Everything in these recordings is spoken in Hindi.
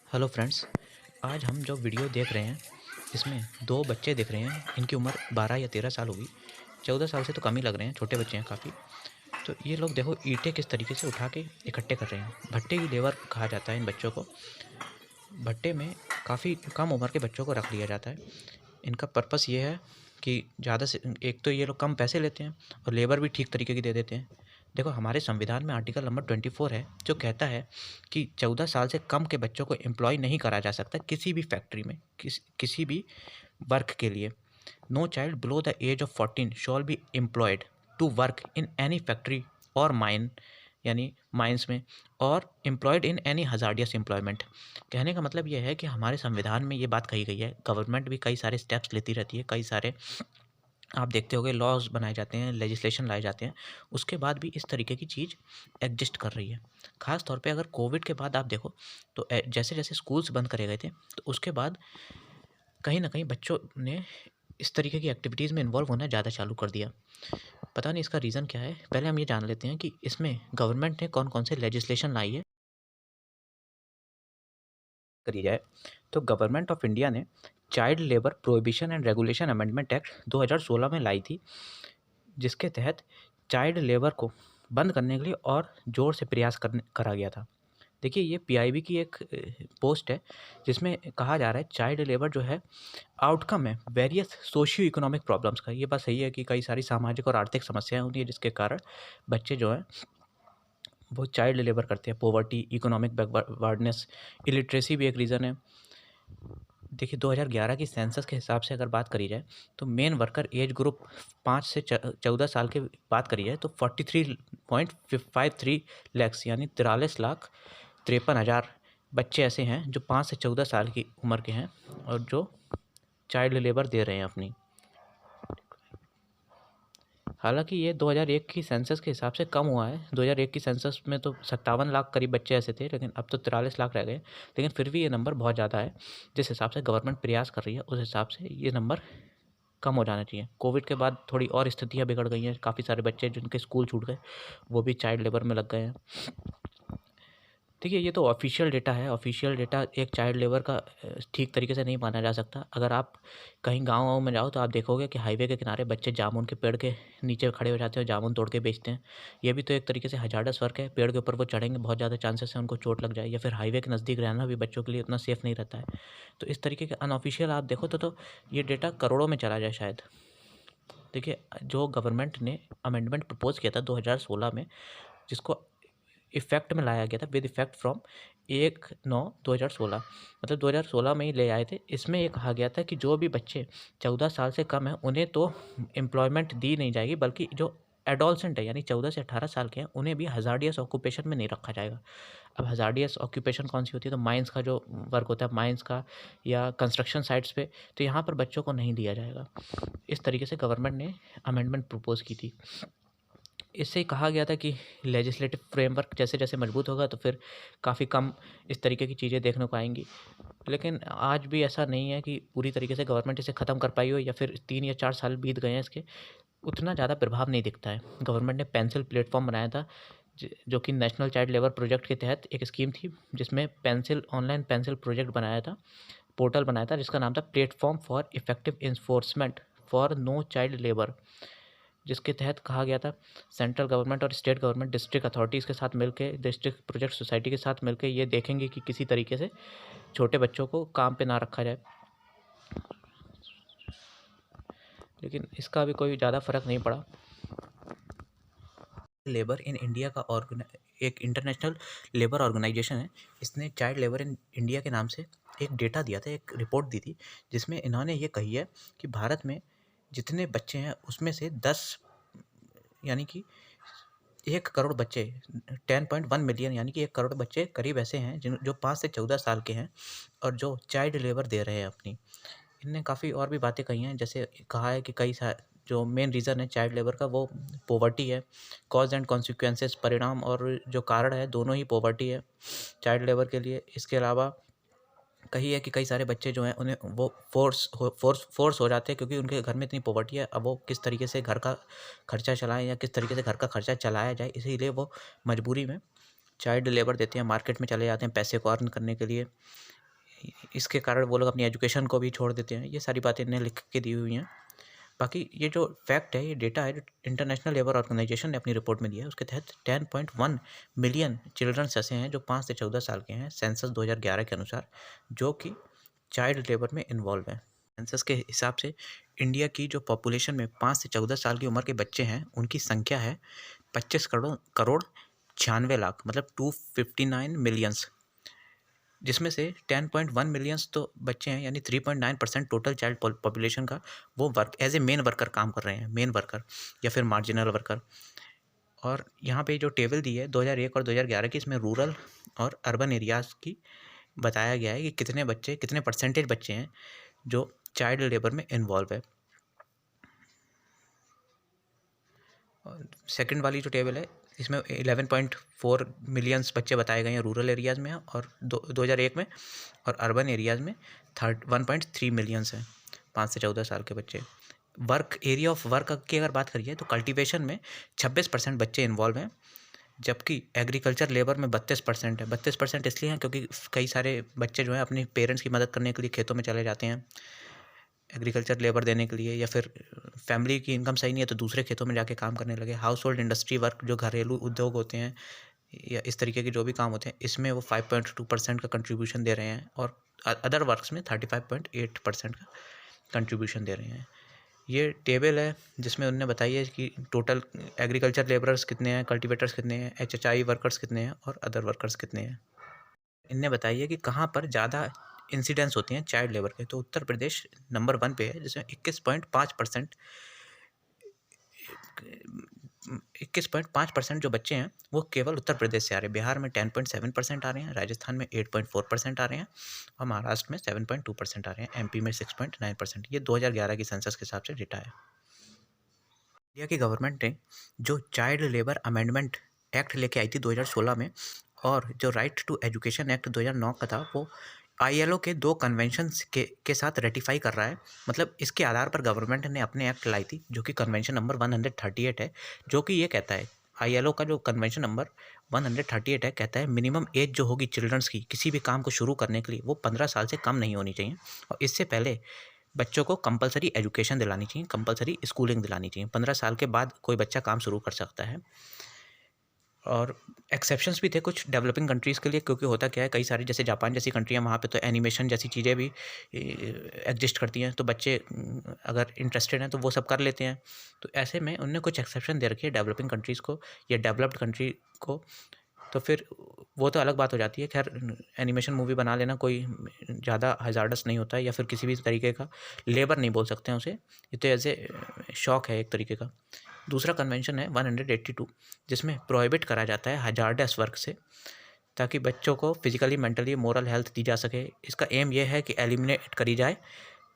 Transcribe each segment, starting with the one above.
हेलो फ्रेंड्स, आज हम जो वीडियो देख रहे हैं इसमें 2 बच्चे दिख रहे हैं। इनकी उम्र 12 या 13 साल होगी। 14 साल से तो कम ही लग रहे हैं, छोटे बच्चे हैं काफ़ी। तो ये लोग देखो ईंटें किस तरीके से उठा के इकट्ठे कर रहे हैं। भट्टे की लेबर कहा जाता है इन बच्चों को। भट्टे में काफ़ी कम उम्र के बच्चों को रख लिया जाता है। इनका पर्पस ये है कि ज़्यादा से एक तो ये लोग कम पैसे लेते हैं और लेबर भी ठीक तरीके की दे देते हैं। देखो हमारे संविधान में आर्टिकल नंबर 24 है जो कहता है कि 14 साल से कम के बच्चों को एम्प्लॉय नहीं करा जा सकता किसी भी फैक्ट्री में, किसी भी वर्क के लिए। No child below the age of 14 shall be employed to work in any factory और माइन, यानी माइंस में, और employed in any hazardous employment. कहने का मतलब ये है कि हमारे संविधान में ये बात कही गई है। गवर्नमेंट भी कई सारे स्टेप्स लेती रहती है, कई सारे आप देखते होंगे लॉज बनाए जाते हैं, लेजिस्लेशन लाए जाते हैं, उसके बाद भी इस तरीके की चीज़ एग्जिस्ट कर रही है। ख़ास तौर पे अगर कोविड के बाद आप देखो तो जैसे जैसे स्कूल्स बंद करे गए थे तो उसके बाद कहीं ना कहीं बच्चों ने इस तरीके की एक्टिविटीज़ में इन्वॉल्व होना ज़्यादा चालू कर दिया। पता नहीं इसका रीज़न क्या है। पहले हम ये जान लेते हैं कि इसमें गवर्नमेंट ने कौन कौन से लेजिस्लेशन लाई है करी जाए। तो गवर्नमेंट ऑफ इंडिया ने child labour prohibition and regulation amendment act 2016 में लाई थी, जिसके तहत चाइल्ड लेबर को बंद करने के लिए और ज़ोर से प्रयास करा गया था। देखिए ये पीआईबी की एक पोस्ट है जिसमें कहा जा रहा है चाइल्ड लेबर जो है आउटकम है वेरियस सोशियो इकोनॉमिक प्रॉब्लम्स का। ये बात सही है कि कई सारी सामाजिक और आर्थिक समस्याएं होती है जिसके कारण बच्चे जो हैं वो चाइल्ड लेबर करते हैं। पॉवर्टी, इकोनॉमिक बैकवर्डनेस, इलिटरेसी भी एक रीज़न है। देखिए 2011 की सेंसस के हिसाब से अगर बात करी जाए तो मेन वर्कर एज ग्रुप 5 से 14 साल की बात करी जाए तो 43.53 लैक्स यानी 43,53,000 बच्चे ऐसे हैं जो 5 से 14 साल की उम्र के हैं और जो चाइल्ड लेबर दे रहे हैं अपनी। हालांकि ये 2001 की सेंसस के हिसाब से कम हुआ है। 2001 की सेंसस में तो 57 लाख करीब बच्चे ऐसे थे, लेकिन अब तो 43 लाख रह गए। लेकिन फिर भी ये नंबर बहुत ज़्यादा है। जिस हिसाब से गवर्नमेंट प्रयास कर रही है उस हिसाब से ये नंबर कम हो जाना चाहिए। कोविड के बाद थोड़ी और स्थितियाँ बिगड़ गई हैं। काफ़ी सारे बच्चे जिनके स्कूल छूट गए वो भी चाइल्ड लेबर में लग गए हैं। देखिए ये तो ऑफिशियल डेटा है। ऑफिशियल डेटा एक चाइल्ड लेबर का ठीक तरीके से नहीं माना जा सकता। अगर आप कहीं गाँव-वाँव में जाओ तो आप देखोगे कि हाईवे के किनारे बच्चे जामुन के पेड़ के नीचे खड़े हो जाते हैं और जामुन तोड़ के बेचते हैं। ये भी तो एक तरीके से हज़ार्डस वर्क है। पेड़ के ऊपर वो चढ़ेंगे, बहुत ज़्यादा चांसेस है उनको चोट लग जाए, या फिर हाईवे के नज़दीक रहना भी बच्चों के लिए उतना सेफ़ नहीं रहता है। तो इस तरीके के अनऑफिशियल आप देखो तो ये डेटा करोड़ों में चला जाए शायद। देखिए जो गवर्नमेंट ने अमेंडमेंट प्रपोज़ किया था 2016 में, जिसको इफ़ेक्ट में लाया गया था विद इफ़ेक्ट फ्रॉम 1/9/2016, मतलब 2016 में ही ले आए थे। इसमें ये कहा गया था कि जो भी बच्चे 14 साल से कम हैं उन्हें तो एम्प्लॉयमेंट दी नहीं जाएगी, बल्कि जो एडोलसेंट है यानी 14 से 18 साल के हैं उन्हें भी हज़ार्डियस ऑक्यूपेशन में नहीं रखा जाएगा। अब हज़ार्डियस ऑक्यूपेशन कौन सी होती है? तो माइंस का जो वर्क होता है माइंस का, या कंस्ट्रक्शन साइट्स पे, तो यहाँ पर बच्चों को नहीं दिया जाएगा। इस तरीके से गवर्नमेंट ने अमेंडमेंट प्रपोज़ की थी। इससे कहा गया था कि लेजिस्लेटिव फ्रेमवर्क जैसे-जैसे मजबूत होगा तो फिर काफ़ी कम इस तरीके की चीज़ें देखने को आएँगी। लेकिन आज भी ऐसा नहीं है कि पूरी तरीके से गवर्नमेंट इसे ख़त्म कर पाई हो, या फिर 3 या 4 साल बीत गए हैं इसके, उतना ज़्यादा प्रभाव नहीं दिखता है। गवर्नमेंट ने पेंसिल प्लेटफ़ॉर्म बनाया था जो कि नेशनल चाइल्ड लेबर प्रोजेक्ट के तहत एक स्कीम थी, जिसमें पेंसिल ऑनलाइन पेंसिल प्रोजेक्ट बनाया था, पोर्टल बनाया था जिसका नाम था platform for effective enforcement for no child labour. जिसके तहत कहा गया था सेंट्रल गवर्नमेंट और स्टेट गवर्नमेंट डिस्ट्रिक्ट अथॉरिटीज़ के साथ मिलके, डिस्ट्रिक्ट प्रोजेक्ट सोसाइटी के साथ मिलके ये देखेंगे कि किसी तरीके से छोटे बच्चों को काम पे ना रखा जाए। लेकिन इसका भी कोई ज़्यादा फ़र्क नहीं पड़ा। लेबर इन इंडिया का एक इंटरनेशनल लेबर ऑर्गेनाइजेशन है। इसने चाइल्ड लेबर इन इंडिया के नाम से एक डेटा दिया था, एक रिपोर्ट दी थी, जिसमें इन्होंने ये कही है कि भारत में जितने बच्चे हैं उसमें से 10 यानी कि 1 करोड़ बच्चे, 10.1 मिलियन यानी कि 1 करोड़ बच्चे करीब ऐसे हैं जो 5 से 14 साल के हैं और जो चाइल्ड लेबर दे रहे हैं अपनी। इनने काफ़ी और भी बातें कही हैं, जैसे कहा है कि जो मेन रीज़न है चाइल्ड लेबर का वो पॉवर्टी है। कॉज एंड कॉन्सिक्वेंसेस, परिणाम और जो कारण है दोनों ही पॉवर्टी है चाइल्ड लेबर के लिए। इसके अलावा कही है कि कई सारे बच्चे जो हैं उन्हें वो फोर्स हो जाते हैं क्योंकि उनके घर में इतनी पॉवर्टी है। अब वो किस तरीके से घर का खर्चा चलाएं या किस तरीके से घर का खर्चा चलाया जाए, इसीलिए वो मजबूरी में चाइल्ड लेबर देते हैं, मार्केट में चले जाते हैं पैसे को अर्न करने के लिए। इसके कारण वो लोग अपनी एजुकेशन को भी छोड़ देते हैं। ये सारी बातें इन्हें लिख के दी हुई हैं। बाकी ये जो फैक्ट है, ये डेटा है, जो इंटरनेशनल लेबर ऑर्गेनाइजेशन ने अपनी रिपोर्ट में दिया है, उसके तहत 10.1 मिलियन चिल्ड्रंस ऐसे हैं जो 5 से 14 साल के हैं, सेंसस 2011 के अनुसार, जो कि चाइल्ड लेबर में इन्वॉल्व हैं। सेंसस के हिसाब से इंडिया की जो पॉपुलेशन में 5 से 14 साल की उम्र के बच्चे हैं, उनकी संख्या है 25 करोड़ 96 लाख, मतलब 259 मिलियंस, जिसमें से 10.1 मिलियंस तो बच्चे हैं, यानी 3.9% टोटल चाइल्ड पॉपुलेशन का वो work as a main worker काम कर रहे हैं, मेन वर्कर या फिर मार्जिनल वर्कर। और यहाँ पे जो टेबल दी है 2001 और 2011 की, इसमें रूरल और अर्बन एरियाज़ की बताया गया है कि कितने बच्चे, कितने परसेंटेज बच्चे हैं जो चाइल्ड लेबर में इन्वॉल्व है। सेकंड वाली जो टेबल है, इसमें 11.4 मिलियंस बच्चे बताए गए हैं रूरल एरियाज़ में, और 2001 में, और अर्बन एरियाज़ में 1.3 मिलियंस हैं 5 से 14 साल के बच्चे। वर्क एरिया ऑफ वर्क की अगर बात करिए तो कल्टीवेशन में 26% बच्चे इन्वॉल्व हैं, जबकि एग्रीकल्चर लेबर में 32% है। 32% इसलिए हैं क्योंकि कई सारे बच्चे जो हैं अपने पेरेंट्स की मदद करने के लिए खेतों में चले जाते हैं एग्रीकल्चर लेबर देने के लिए, या फिर फैमिली की इनकम सही नहीं है तो दूसरे खेतों में जाके काम करने लगे। हाउस होल्ड इंडस्ट्री वर्क, जो घरेलू उद्योग होते हैं या इस तरीके के जो भी काम होते हैं, इसमें वो 5.2% का कंट्रीब्यूशन दे रहे हैं, और अदर वर्क्स में 35.8% का कंट्रीब्यूशन दे रहे हैं। ये टेबल है जिसमें उन्होंने बताई है कि टोटल एग्रीकल्चर लेबरर्स कितने हैं, कल्टीवेटर्स कितने हैं, HHI वर्कर्स कितने हैं, और अदर वर्कर्स कितने हैं। इनने बताई है कि कहाँ पर ज़्यादा इंसिडेंट्स होती हैं चाइल्ड लेबर के, तो उत्तर प्रदेश नंबर 1 पे है, जिसमें 21.5% जो बच्चे हैं वो केवल उत्तर प्रदेश से आ रहे हैं। बिहार में 10.7% आ रहे हैं, राजस्थान में 8.4% आ रहे हैं, और महाराष्ट्र में 7.2% आ रहे हैं, MP में 6.9%। ये 2011 की सेंसस के हिसाब से डेटा है। इंडिया की गवर्नमेंट ने जो चाइल्ड लेबर अमेंडमेंट एक्ट लेके आई थी 2016 में, और जो राइट टू एजुकेशन एक्ट 2009 का था, वो ILO के 2 कन्वेंशंस के साथ रेटिफाई कर रहा है। मतलब इसके आधार पर गवर्नमेंट ने अपने एक्ट लाई थी, जो कि कन्वेंशन नंबर 138 है, जो कि ये कहता है, ILO का जो कन्वेंशन नंबर 138 है, कहता है मिनिमम एज जो होगी चिल्ड्रंस की किसी भी काम को शुरू करने के लिए, वो 15 साल से कम नहीं होनी चाहिए, और इससे पहले बच्चों को कंपलसरी एजुकेशन दिलानी चाहिए, कंपलसरी स्कूलिंग दिलानी चाहिए। 15 साल के बाद कोई बच्चा काम शुरू कर सकता है। और एक्सेप्शंस भी थे कुछ डेवलपिंग कंट्रीज़ के लिए, क्योंकि होता क्या है, कई सारी जैसे जापान जैसी कंट्री हैं, वहाँ पे तो एनिमेशन जैसी चीज़ें भी एग्जिस्ट करती हैं, तो बच्चे अगर इंटरेस्टेड हैं तो वो सब कर लेते हैं। तो ऐसे में उन्होंने कुछ एक्सेप्शन दे रखी है डेवलपिंग कंट्रीज़ को या डेवलप्ड कंट्री को, तो फिर वो तो अलग बात हो जाती है। खैर, एनिमेशन मूवी बना लेना कोई ज़्यादा हज़ार्डस नहीं होता है, या फिर किसी भी तरीके का लेबर नहीं बोल सकते हैं उसे, ये तो एज ए शौक है एक तरीके का। दूसरा कन्वेंशन है 182, जिसमें प्रोहिबिट करा जाता है हजार्डस वर्क से, ताकि बच्चों को फिजिकली, मेंटली, मोरल हेल्थ दी जा सके। इसका एम ये है कि एलिमिनेट करी जाए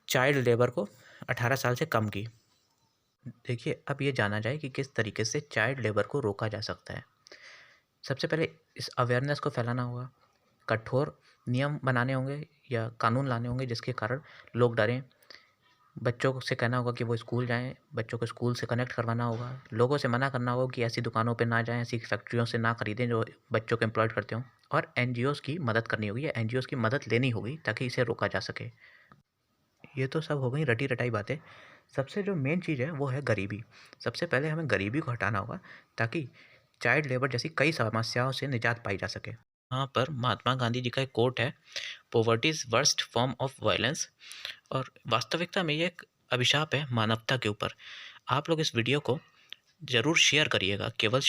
चाइल्ड लेबर को 18 साल से कम की। देखिए, अब ये जाना जाए कि किस तरीके से चाइल्ड लेबर को रोका जा सकता है। सबसे पहले इस अवेयरनेस को फैलाना होगा, कठोर नियम बनाने होंगे या कानून लाने होंगे जिसके कारण लोग डरें। बच्चों से कहना होगा कि वो स्कूल जाएँ, बच्चों को स्कूल से कनेक्ट करवाना होगा। लोगों से मना करना होगा कि ऐसी दुकानों पे ना जाएँ, ऐसी फैक्ट्रियों से ना खरीदें जो बच्चों को एम्प्लॉयड करते हों, और NGOज़ की मदद करनी होगी या NGOज़ की मदद लेनी होगी ताकि इसे रोका जा सके। ये तो सब हो गई रटी-रटाई बातें। सबसे जो मेन चीज़ है वो है गरीबी। सबसे पहले हमें गरीबी को हटाना होगा ताकि चाइल्ड लेबर जैसी कई समस्याओं से निजात पाई जा सके। यहाँ पर महात्मा गांधी जी का एक कोट है, poverty is worst form of violence, और वास्तविकता में ये एक अभिशाप है मानवता के ऊपर। आप लोग इस वीडियो को ज़रूर शेयर करिएगा, केवल